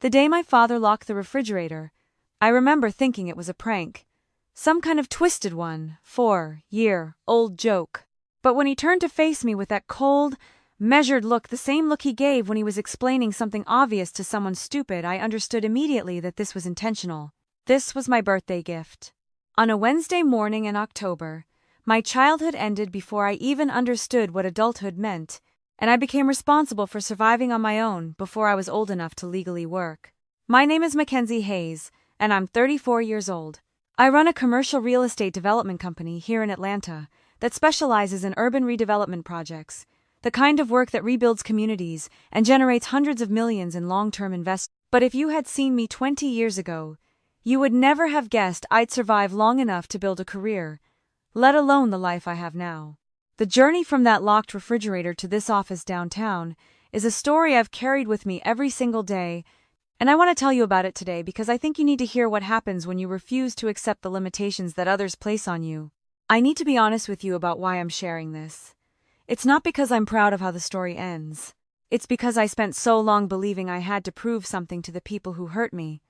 The day my father locked the refrigerator, I remember thinking it was a prank. Some kind of twisted one, 4-year-old joke. But when he turned to face me with that cold, measured look, the same look he gave when he was explaining something obvious to someone stupid, I understood immediately that this was intentional. This was my birthday gift. On a Wednesday morning in October, my childhood ended before I even understood what adulthood meant, and I became responsible for surviving on my own before I was old enough to legally work. My name is Mackenzie Hayes, and I'm 34 years old. I run a commercial real estate development company here in Atlanta that specializes in urban redevelopment projects, the kind of work that rebuilds communities and generates hundreds of millions in long-term investment. But if you had seen me 20 years ago, you would never have guessed I'd survive long enough to build a career, let alone the life I have now. The journey from that locked refrigerator to this office downtown is a story I've carried with me every single day, and I want to tell you about it today because I think you need to hear what happens when you refuse to accept the limitations that others place on you. I need to be honest with you about why I'm sharing this. It's not because I'm proud of how the story ends. It's because I spent so long believing I had to prove something to the people who hurt me,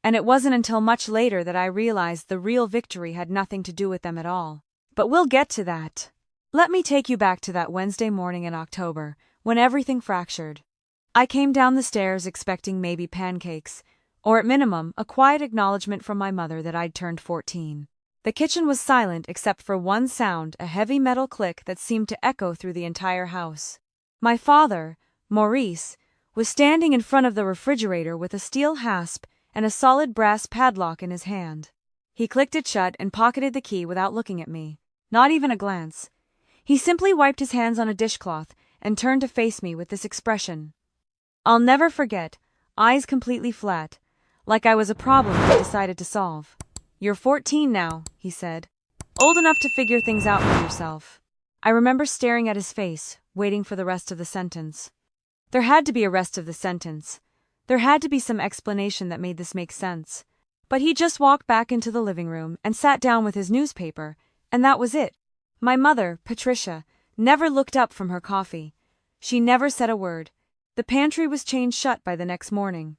and it wasn't until much later that I realized the real victory had nothing to do with them at all. But we'll get to that. Let me take you back to that Wednesday morning in October, when everything fractured. I came down the stairs expecting maybe pancakes, or at minimum, a quiet acknowledgement from my mother that I'd turned 14. The kitchen was silent except for one sound, a heavy metal click that seemed to echo through the entire house. My father, Maurice, was standing in front of the refrigerator with a steel hasp and a solid brass padlock in his hand. He clicked it shut and pocketed the key without looking at me. Not even a glance. He simply wiped his hands on a dishcloth and turned to face me with this expression. I'll never forget, eyes completely flat, like I was a problem he decided to solve. You're 14 now, he said. Old enough to figure things out for yourself. I remember staring at his face, waiting for the rest of the sentence. There had to be a rest of the sentence. There had to be some explanation that made this make sense. But he just walked back into the living room and sat down with his newspaper, and that was it. My mother, Patricia, never looked up from her coffee. She never said a word. The pantry was chained shut by the next morning.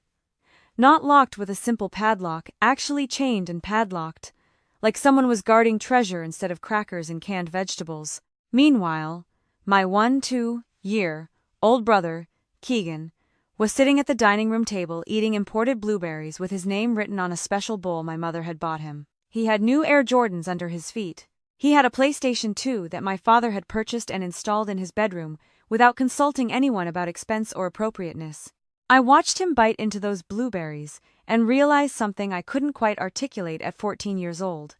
Not locked with a simple padlock, actually chained and padlocked, like someone was guarding treasure instead of crackers and canned vegetables. Meanwhile, my 1-2-year-old brother, Keegan, was sitting at the dining room table eating imported blueberries with his name written on a special bowl my mother had bought him. He had new Air Jordans under his feet. He had a PlayStation 2 that my father had purchased and installed in his bedroom without consulting anyone about expense or appropriateness. I watched him bite into those blueberries and realized something I couldn't quite articulate at 14 years old.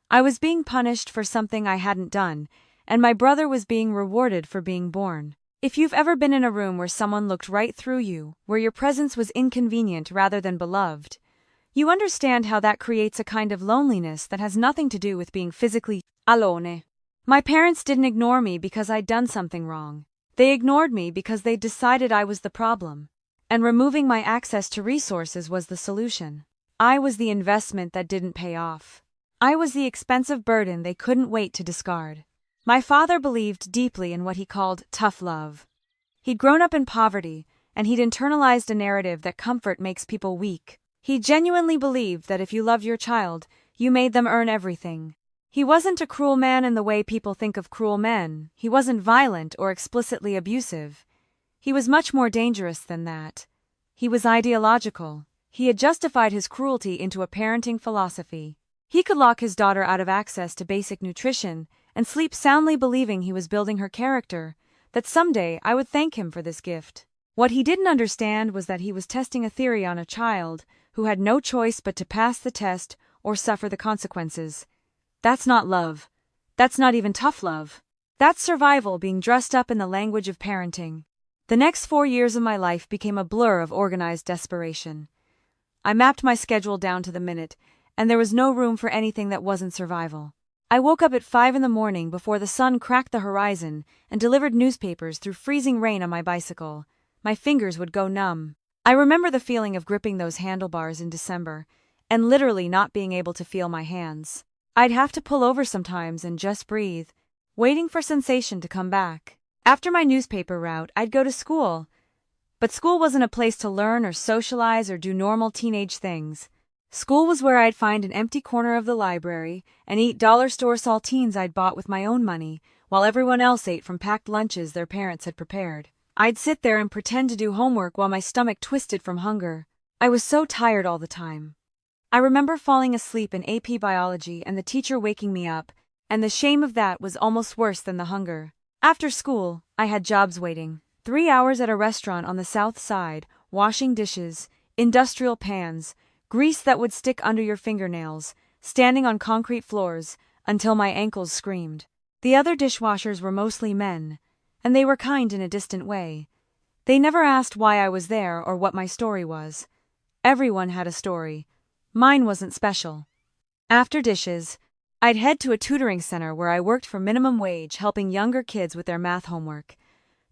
I was being punished for something I hadn't done, and my brother was being rewarded for being born. If you've ever been in a room where someone looked right through you, where your presence was inconvenient rather than beloved, you understand how that creates a kind of loneliness that has nothing to do with being physically alone. My parents didn't ignore me because I'd done something wrong. They ignored me because they'd decided I was the problem, and removing my access to resources was the solution. I was the investment that didn't pay off. I was the expensive burden they couldn't wait to discard. My father believed deeply in what he called tough love. He'd grown up in poverty, and he'd internalized a narrative that comfort makes people weak. He genuinely believed that if you loved your child, you made them earn everything. He wasn't a cruel man in the way people think of cruel men. He wasn't violent or explicitly abusive. He was much more dangerous than that. He was ideological. He had justified his cruelty into a parenting philosophy. He could lock his daughter out of access to basic nutrition and sleep soundly believing he was building her character, that someday I would thank him for this gift. What he didn't understand was that he was testing a theory on a child who had no choice but to pass the test or suffer the consequences. That's not love. That's not even tough love. That's survival being dressed up in the language of parenting. The next 4 years of my life became a blur of organized desperation. I mapped my schedule down to the minute, and there was no room for anything that wasn't survival. I woke up at 5 in the morning before the sun cracked the horizon and delivered newspapers through freezing rain on my bicycle. My fingers would go numb. I remember the feeling of gripping those handlebars in December, and literally not being able to feel my hands. I'd have to pull over sometimes and just breathe, waiting for sensation to come back. After my newspaper route, I'd go to school, But school wasn't a place to learn or socialize or do normal teenage things. School was where I'd find an empty corner of the library and eat dollar store saltines I'd bought with my own money, while everyone else ate from packed lunches their parents had prepared. I'd sit there and pretend to do homework while my stomach twisted from hunger. I was so tired all the time. I remember falling asleep in AP biology and the teacher waking me up, and the shame of that was almost worse than the hunger. After school, I had jobs waiting. 3 hours at a restaurant on the south side, washing dishes, industrial pans, grease that would stick under your fingernails, standing on concrete floors, until my ankles screamed. The other dishwashers were mostly men, and they were kind in a distant way. They never asked why I was there or what my story was. Everyone had a story. Mine wasn't special. After dishes, I'd head to a tutoring center where I worked for minimum wage helping younger kids with their math homework.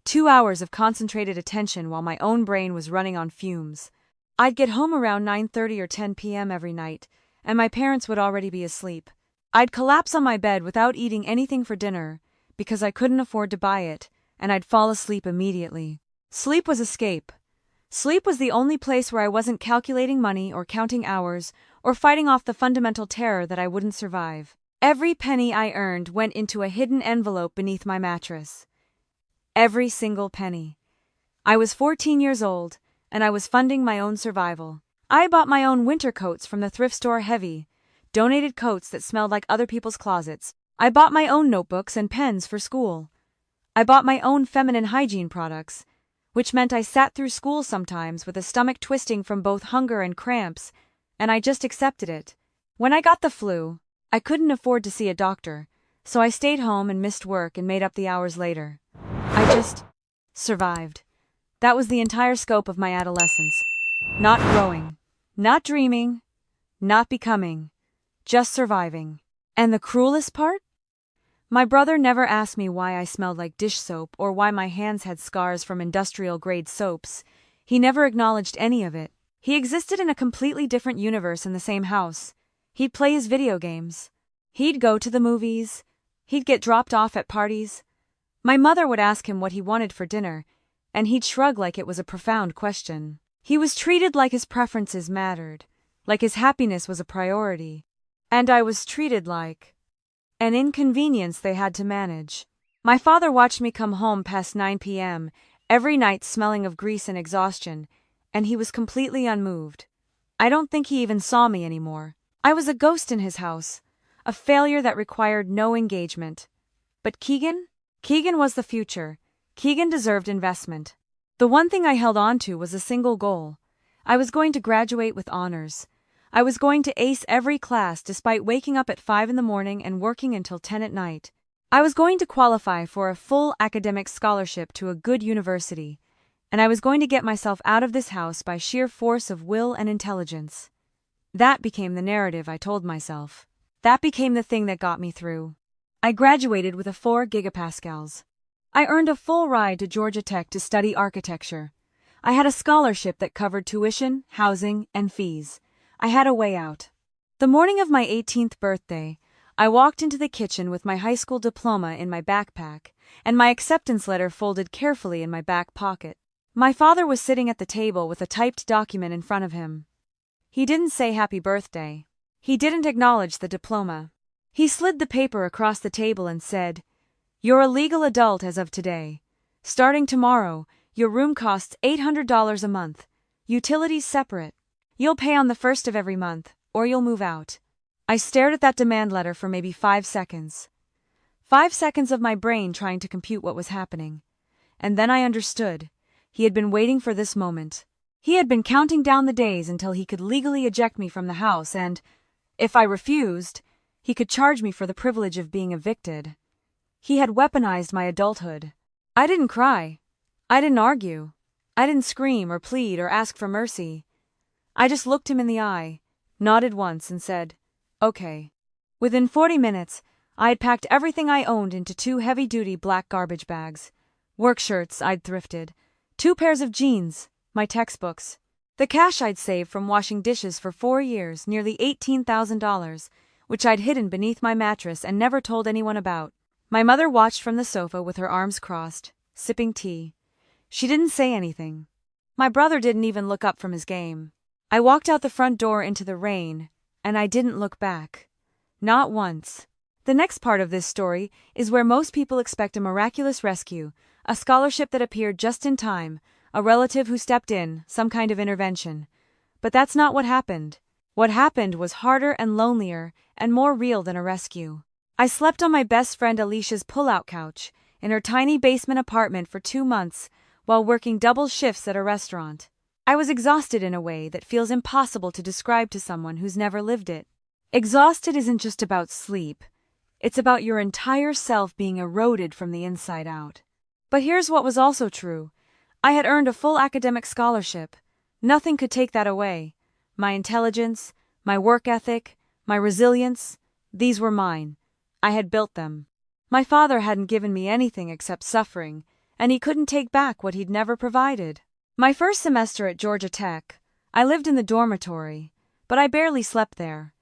2 hours of concentrated attention while my own brain was running on fumes. I'd get home around 9:30 or 10 p.m. every night, and my parents would already be asleep. I'd collapse on my bed without eating anything for dinner, because I couldn't afford to buy it, and I'd fall asleep immediately. Sleep was escape. Sleep was the only place where I wasn't calculating money or counting hours or fighting off the fundamental terror that I wouldn't survive. Every penny I earned went into a hidden envelope beneath my mattress. Every single penny. I was 14 years old, and I was funding my own survival. I bought my own winter coats from the thrift store Heavy, donated coats that smelled like other people's closets. I bought my own notebooks and pens for school. I bought my own feminine hygiene products, which meant I sat through school sometimes with a stomach twisting from both hunger and cramps, and I just accepted it. When I got the flu, I couldn't afford to see a doctor, so I stayed home and missed work and made up the hours later. I just survived. That was the entire scope of my adolescence. Not growing, not dreaming, not becoming, just surviving. And the cruelest part? My brother never asked me why I smelled like dish soap or why my hands had scars from industrial-grade soaps. He never acknowledged any of it. He existed in a completely different universe in the same house. He'd play his video games. He'd go to the movies. He'd get dropped off at parties. My mother would ask him what he wanted for dinner, and he'd shrug like it was a profound question. He was treated like his preferences mattered, like his happiness was a priority. And I was treated like an inconvenience they had to manage. My father watched me come home past 9 p.m., every night smelling of grease and exhaustion, and he was completely unmoved. I don't think he even saw me anymore. I was a ghost in his house, a failure that required no engagement. But Keegan? Keegan was the future. Keegan deserved investment. The one thing I held on to was a single goal. I was going to graduate with honors. I was going to ace every class despite waking up at 5 in the morning and working until 10 at night. I was going to qualify for a full academic scholarship to a good university, and I was going to get myself out of this house by sheer force of will and intelligence. That became the narrative I told myself. That became the thing that got me through. I graduated with a 4 gigapascals. I earned a full ride to Georgia Tech to study architecture. I had a scholarship that covered tuition, housing, and fees. I had a way out. The morning of my 18th birthday, I walked into the kitchen with my high school diploma in my backpack, and my acceptance letter folded carefully in my back pocket. My father was sitting at the table with a typed document in front of him. He didn't say happy birthday. He didn't acknowledge the diploma. He slid the paper across the table and said, "You're a legal adult as of today. Starting tomorrow, your room costs $800 a month. Utilities separate. You'll pay on the 1st of every month, or you'll move out." I stared at that demand letter for maybe 5 seconds. 5 seconds of my brain trying to compute what was happening. And then I understood. He had been waiting for this moment. He had been counting down the days until he could legally eject me from the house and, if I refused, he could charge me for the privilege of being evicted. He had weaponized my adulthood. I didn't cry. I didn't argue. I didn't scream or plead or ask for mercy. I just looked him in the eye, nodded once, and said, "Okay." Within 40 minutes, I had packed everything I owned into 2 heavy-duty black garbage bags. Work shirts I'd thrifted, 2 pairs of jeans, my textbooks, the cash I'd saved from washing dishes for 4 years, nearly $18,000, which I'd hidden beneath my mattress and never told anyone about. My mother watched from the sofa with her arms crossed, sipping tea. She didn't say anything. My brother didn't even look up from his game. I walked out the front door into the rain, and I didn't look back. Not once. The next part of this story is where most people expect a miraculous rescue, a scholarship that appeared just in time, a relative who stepped in, some kind of intervention. But that's not what happened. What happened was harder and lonelier and more real than a rescue. I slept on my best friend Alicia's pull-out couch in her tiny basement apartment for 2 months while working double shifts at a restaurant. I was exhausted in a way that feels impossible to describe to someone who's never lived it. Exhausted isn't just about sleep. It's about your entire self being eroded from the inside out. But here's what was also true. I had earned a full academic scholarship. Nothing could take that away. My intelligence, my work ethic, my resilience, these were mine. I had built them. My father hadn't given me anything except suffering, and he couldn't take back what he'd never provided. My first semester at Georgia Tech, I lived in the dormitory, but I barely slept there.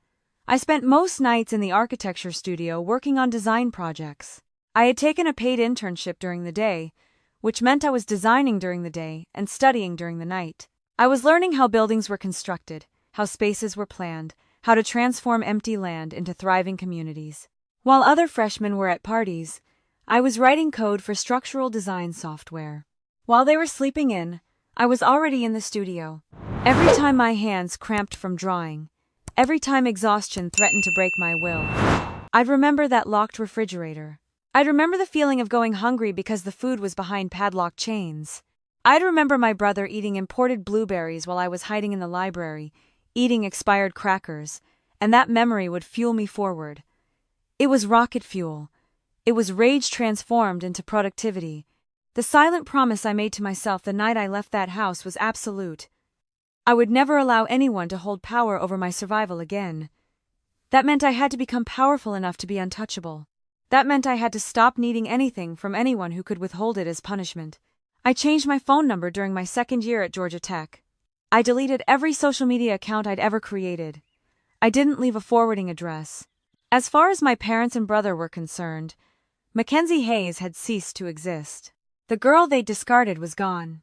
I spent most nights in the architecture studio working on design projects. I had taken a paid internship during the day, which meant I was designing during the day and studying during the night. I was learning how buildings were constructed, how spaces were planned, how to transform empty land into thriving communities. While other freshmen were at parties, I was writing code for structural design software. While they were sleeping in, I was already in the studio. Every time my hands cramped from drawing, every time exhaustion threatened to break my will, I'd remember that locked refrigerator. I'd remember the feeling of going hungry because the food was behind padlocked chains. I'd remember my brother eating imported blueberries while I was hiding in the library, eating expired crackers, and that memory would fuel me forward. It was rocket fuel. It was rage transformed into productivity. The silent promise I made to myself the night I left that house was absolute. I would never allow anyone to hold power over my survival again. That meant I had to become powerful enough to be untouchable. That meant I had to stop needing anything from anyone who could withhold it as punishment. I changed my phone number during my second year at Georgia Tech. I deleted every social media account I'd ever created. I didn't leave a forwarding address. As far as my parents and brother were concerned, Mackenzie Hayes had ceased to exist. The girl they discarded was gone.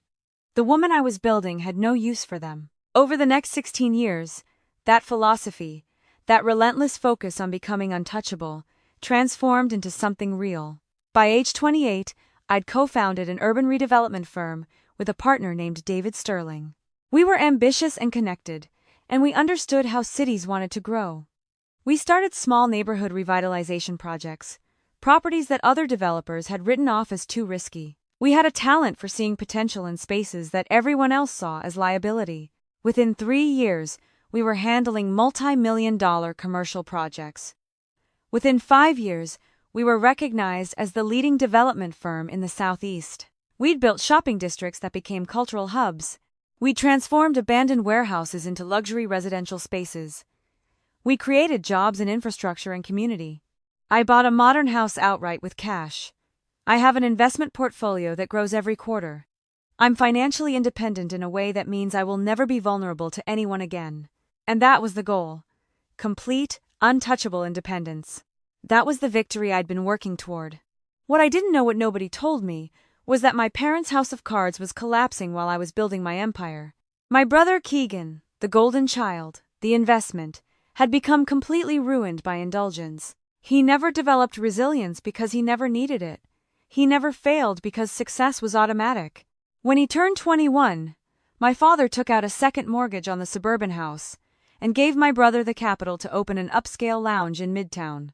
The woman I was building had no use for them. Over the next 16 years, that philosophy, that relentless focus on becoming untouchable, transformed into something real. By age 28, I'd co-founded an urban redevelopment firm with a partner named David Sterling. We were ambitious and connected, and we understood how cities wanted to grow. We started small neighborhood revitalization projects, properties that other developers had written off as too risky. We had a talent for seeing potential in spaces that everyone else saw as liability. Within 3 years, we were handling multi-million-dollar commercial projects. Within 5 years, we were recognized as the leading development firm in the Southeast. We'd built shopping districts that became cultural hubs. We transformed abandoned warehouses into luxury residential spaces. We created jobs and infrastructure and community. I bought a modern house outright with cash. I have an investment portfolio that grows every quarter. I'm financially independent in a way that means I will never be vulnerable to anyone again. And that was the goal. Complete, untouchable independence. That was the victory I'd been working toward. What I didn't know, what nobody told me, was that my parents' house of cards was collapsing while I was building my empire. My brother Keegan, the golden child, the investment, had become completely ruined by indulgence. He never developed resilience because he never needed it. He never failed because success was automatic. When he turned 21, my father took out a second mortgage on the suburban house and gave my brother the capital to open an upscale lounge in Midtown.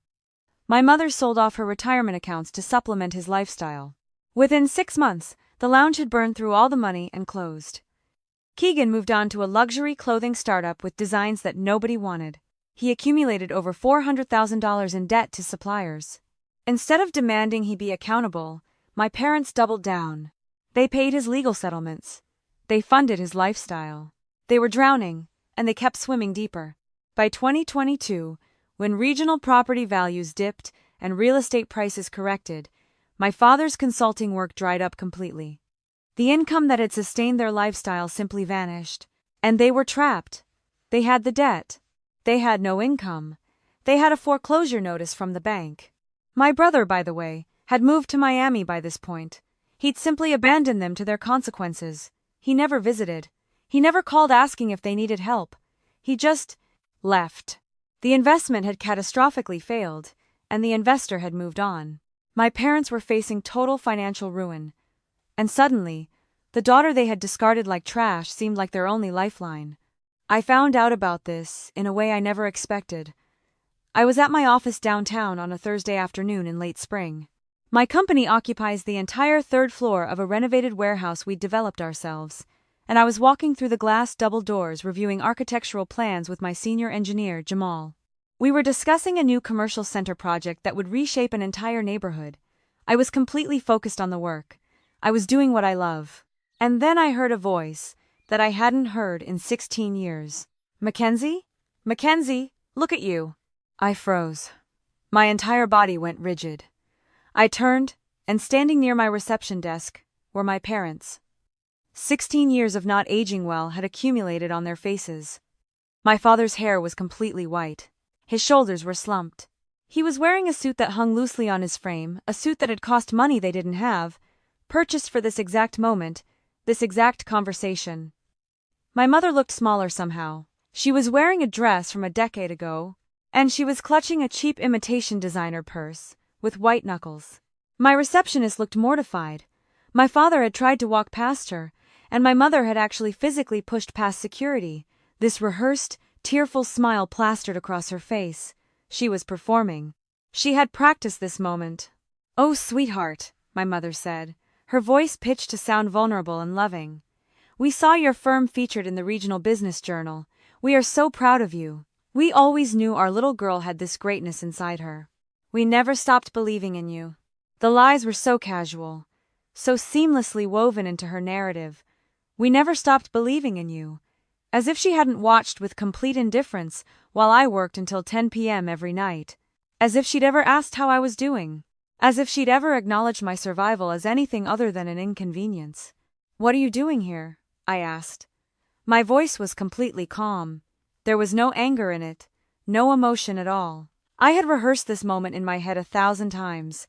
My mother sold off her retirement accounts to supplement his lifestyle. Within 6 months, the lounge had burned through all the money and closed. Keegan moved on to a luxury clothing startup with designs that nobody wanted. He accumulated over $400,000 in debt to suppliers. Instead of demanding he be accountable, my parents doubled down. They paid his legal settlements. They funded his lifestyle. They were drowning, and they kept swimming deeper. By 2022, when regional property values dipped and real estate prices corrected, my father's consulting work dried up completely. The income that had sustained their lifestyle simply vanished, and they were trapped. They had the debt. They had no income. They had a foreclosure notice from the bank. My brother, by the way, had moved to Miami by this point. He'd simply abandoned them to their consequences. He never visited. He never called asking if they needed help. He just left. The investment had catastrophically failed, and the investor had moved on. My parents were facing total financial ruin. And suddenly, the daughter they had discarded like trash seemed like their only lifeline. I found out about this in a way I never expected. I was at my office downtown on a Thursday afternoon in late spring. My company occupies the entire third floor of a renovated warehouse we'd developed ourselves, and I was walking through the glass double doors reviewing architectural plans with my senior engineer, Jamal. We were discussing a new commercial center project that would reshape an entire neighborhood. I was completely focused on the work. I was doing what I love. And then I heard a voice that I hadn't heard in 16 years. Mackenzie? Mackenzie, look at you. I froze. My entire body went rigid. I turned, and standing near my reception desk were my parents. 16 years of not aging well had accumulated on their faces. My father's hair was completely white. His shoulders were slumped. He was wearing a suit that hung loosely on his frame, a suit that had cost money they didn't have, purchased for this exact moment, this exact conversation. My mother looked smaller somehow. She was wearing a dress from a decade ago, and she was clutching a cheap imitation designer purse, with white knuckles. My receptionist looked mortified. My father had tried to walk past her, and my mother had actually physically pushed past security, this rehearsed, tearful smile plastered across her face. She was performing. She had practiced this moment. "Oh, sweetheart," my mother said, her voice pitched to sound vulnerable and loving. "We saw your firm featured in the regional business journal. We are so proud of you. We always knew our little girl had this greatness inside her. We never stopped believing in you." The lies were so casual, so seamlessly woven into her narrative. "We never stopped believing in you." As if she hadn't watched with complete indifference while I worked until 10 p.m. every night. As if she'd ever asked how I was doing. As if she'd ever acknowledged my survival as anything other than an inconvenience. "What are you doing here?" I asked. My voice was completely calm. There was no anger in it, no emotion at all. I had rehearsed this moment in my head 1,000 times,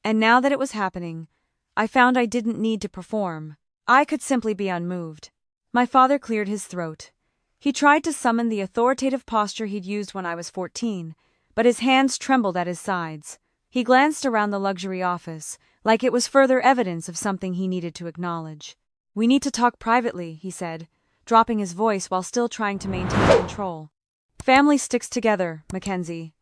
and now that it was happening, I found I didn't need to perform. I could simply be unmoved. My father cleared his throat. He tried to summon the authoritative posture he'd used when I was 14, but his hands trembled at his sides. He glanced around the luxury office, like it was further evidence of something he needed to acknowledge. "We need to talk privately," he said, dropping his voice while still trying to maintain control. "Family sticks together, Mackenzie.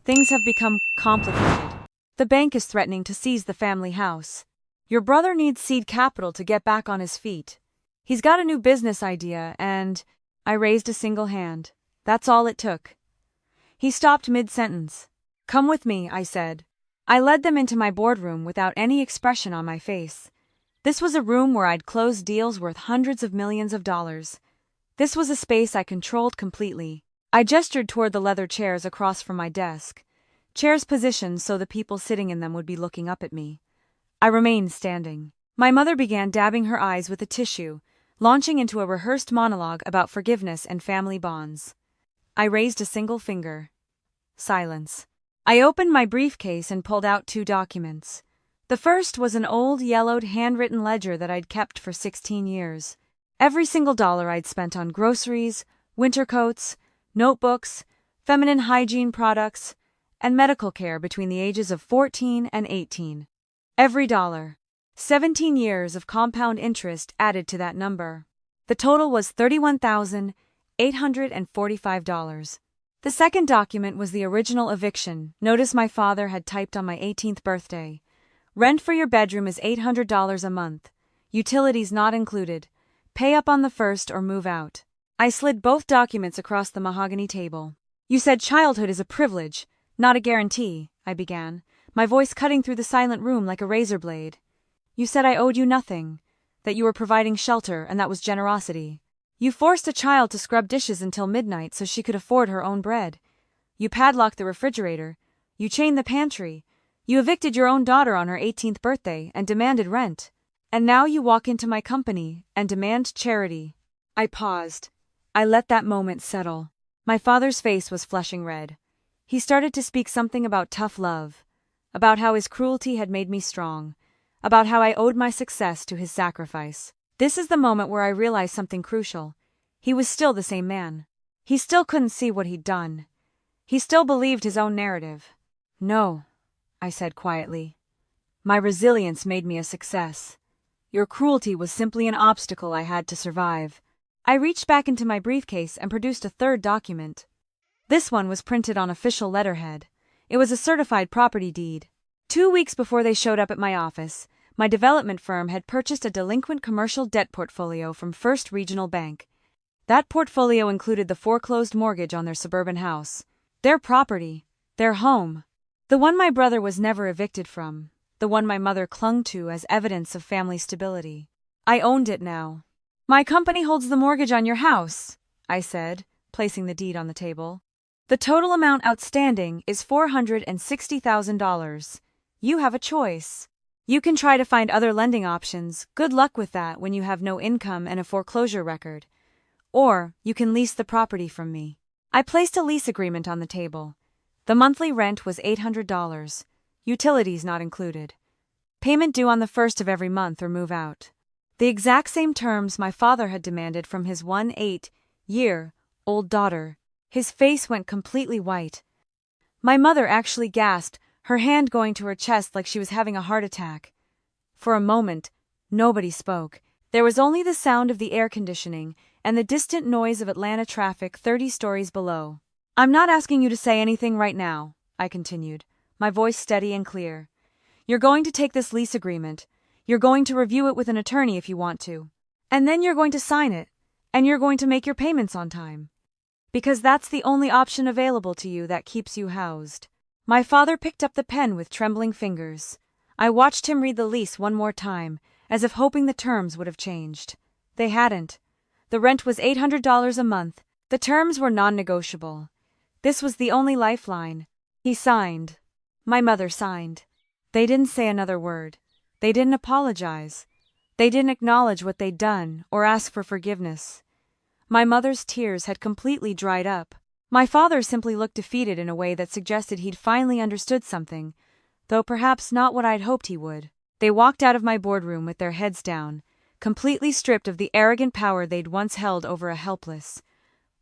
Things have become complicated. The bank is threatening to seize the family house. Your brother needs seed capital to get back on his feet. He's got a new business idea and—" I raised a single hand. That's all it took. He stopped mid-sentence. "Come with me," I said. I led them into my boardroom without any expression on my face. This was a room where I'd closed deals worth hundreds of millions of dollars. This was a space I controlled completely. I gestured toward the leather chairs across from my desk, chairs positioned so the people sitting in them would be looking up at me. I remained standing. My mother began dabbing her eyes with a tissue, launching into a rehearsed monologue about forgiveness and family bonds. I raised a single finger. Silence. I opened my briefcase and pulled out 2 documents. The first was an old, yellowed, handwritten ledger that I'd kept for 16 years. Every single dollar I'd spent on groceries, winter coats, notebooks, feminine hygiene products, and medical care between the ages of 14 and 18. Every dollar. 17 years of compound interest added to that number. The total was $31,845. The second document was the original eviction notice my father had typed on my 18th birthday. Rent for your bedroom is $800 a month. Utilities not included. Pay up on the first or move out. I slid both documents across the mahogany table. "You said childhood is a privilege, not a guarantee," I began, my voice cutting through the silent room like a razor blade. "You said I owed you nothing, that you were providing shelter and that was generosity. You forced a child to scrub dishes until midnight so she could afford her own bread. You padlocked the refrigerator. You chained the pantry. You evicted your own daughter on her 18th birthday and demanded rent. And now you walk into my company and demand charity." I paused. I let that moment settle. My father's face was flushing red. He started to speak something about tough love, about how his cruelty had made me strong, about how I owed my success to his sacrifice. This is the moment where I realized something crucial. He was still the same man. He still couldn't see what he'd done. He still believed his own narrative. "No," I said quietly. "My resilience made me a success. Your cruelty was simply an obstacle I had to survive." I reached back into my briefcase and produced a third document. This one was printed on official letterhead. It was a certified property deed. 2 weeks before they showed up at my office, my development firm had purchased a delinquent commercial debt portfolio from First Regional Bank. That portfolio included the foreclosed mortgage on their suburban house. Their property. Their home. The one my brother was never evicted from. The one my mother clung to as evidence of family stability. I owned it now. "My company holds the mortgage on your house," I said, placing the deed on the table. "The total amount outstanding is $460,000. You have a choice. You can try to find other lending options, good luck with that when you have no income and a foreclosure record. Or you can lease the property from me." I placed a lease agreement on the table. The monthly rent was $800, utilities not included. Payment due on the 1st of every month or move out. The exact same terms my father had demanded from his 18-year-old daughter. His face went completely white. My mother actually gasped, her hand going to her chest like she was having a heart attack. For a moment, nobody spoke. There was only the sound of the air conditioning and the distant noise of Atlanta traffic 30 stories below. "I'm not asking you to say anything right now," I continued, my voice steady and clear. "You're going to take this lease agreement. You're going to review it with an attorney if you want to. And then you're going to sign it, and you're going to make your payments on time. Because that's the only option available to you that keeps you housed." My father picked up the pen with trembling fingers. I watched him read the lease one more time, as if hoping the terms would have changed. They hadn't. The rent was $800 a month. The terms were non-negotiable. This was the only lifeline. He signed. My mother signed. They didn't say another word. They didn't apologize. They didn't acknowledge what they'd done or ask for forgiveness. My mother's tears had completely dried up. My father simply looked defeated in a way that suggested he'd finally understood something, though perhaps not what I'd hoped he would. They walked out of my boardroom with their heads down, completely stripped of the arrogant power they'd once held over a helpless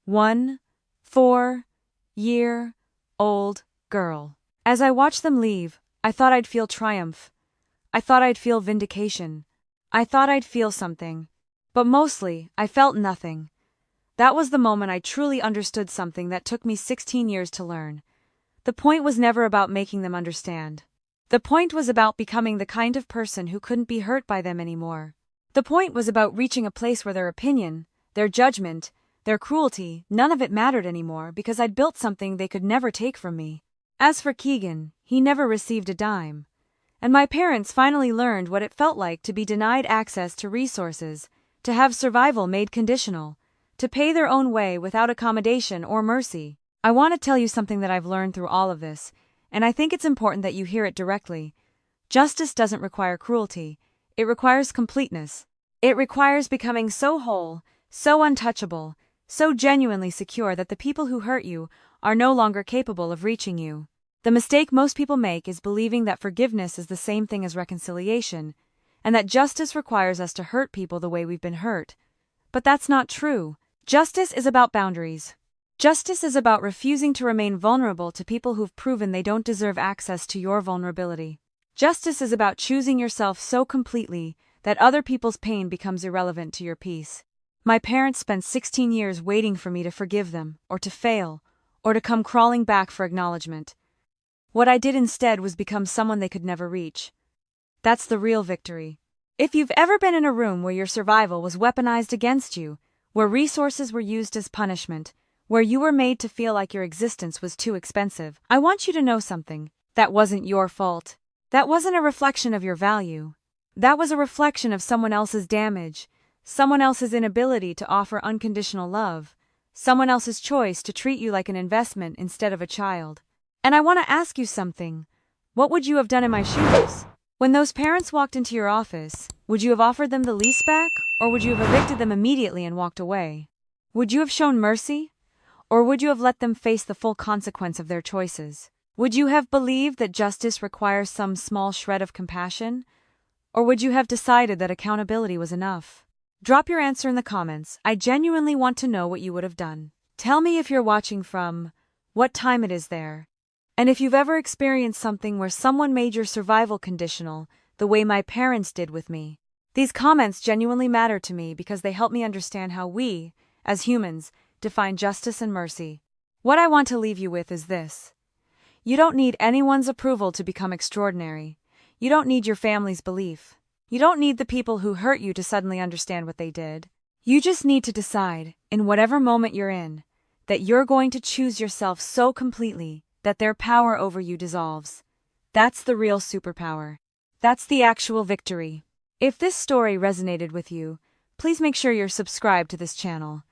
4-year-old girl. As I watched them leave, I thought I'd feel triumph. I thought I'd feel vindication. I thought I'd feel something. But mostly, I felt nothing. That was the moment I truly understood something that took me 16 years to learn. The point was never about making them understand. The point was about becoming the kind of person who couldn't be hurt by them anymore. The point was about reaching a place where their opinion, their judgment, their cruelty, none of it mattered anymore because I'd built something they could never take from me. As for Keegan, he never received a dime. And my parents finally learned what it felt like to be denied access to resources, to have survival made conditional, to pay their own way without accommodation or mercy. I want to tell you something that I've learned through all of this, and I think it's important that you hear it directly. Justice doesn't require cruelty. It requires completeness. It requires becoming so whole, so untouchable, so genuinely secure that the people who hurt you are no longer capable of reaching you. The mistake most people make is believing that forgiveness is the same thing as reconciliation, and that justice requires us to hurt people the way we've been hurt. But that's not true. Justice is about boundaries. Justice is about refusing to remain vulnerable to people who've proven they don't deserve access to your vulnerability. Justice is about choosing yourself so completely that other people's pain becomes irrelevant to your peace. My parents spent 16 years waiting for me to forgive them, or to fail, or to come crawling back for acknowledgement. What I did instead was become someone they could never reach. That's the real victory. If you've ever been in a room where your survival was weaponized against you, where resources were used as punishment, where you were made to feel like your existence was too expensive, I want you to know something. That wasn't your fault. That wasn't a reflection of your value. That was a reflection of someone else's damage, someone else's inability to offer unconditional love, someone else's choice to treat you like an investment instead of a child. And I want to ask you something. What would you have done in my shoes? When those parents walked into your office, would you have offered them the lease back, or would you have evicted them immediately and walked away? Would you have shown mercy, or would you have let them face the full consequence of their choices? Would you have believed that justice requires some small shred of compassion, or would you have decided that accountability was enough? Drop your answer in the comments. I genuinely want to know what you would have done. Tell me if you're watching from, what time it is there, and if you've ever experienced something where someone made your survival conditional, the way my parents did with me. These comments genuinely matter to me because they help me understand how we, as humans, define justice and mercy. What I want to leave you with is this. You don't need anyone's approval to become extraordinary. You don't need your family's belief. You don't need the people who hurt you to suddenly understand what they did. You just need to decide, in whatever moment you're in, that you're going to choose yourself so completely that their power over you dissolves. That's the real superpower. That's the actual victory. If this story resonated with you, please make sure you're subscribed to this channel.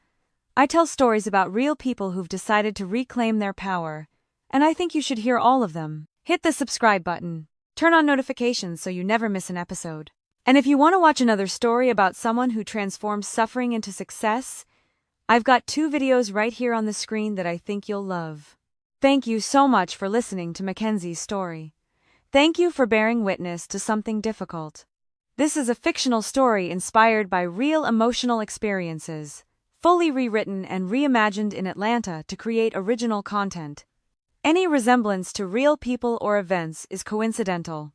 I tell stories about real people who've decided to reclaim their power, and I think you should hear all of them. Hit the subscribe button. Turn on notifications so you never miss an episode. And if you want to watch another story about someone who transforms suffering into success, I've got 2 videos right here on the screen that I think you'll love. Thank you so much for listening to Mackenzie's story. Thank you for bearing witness to something difficult. This is a fictional story inspired by real emotional experiences, fully rewritten and reimagined in Atlanta to create original content. Any resemblance to real people or events is coincidental.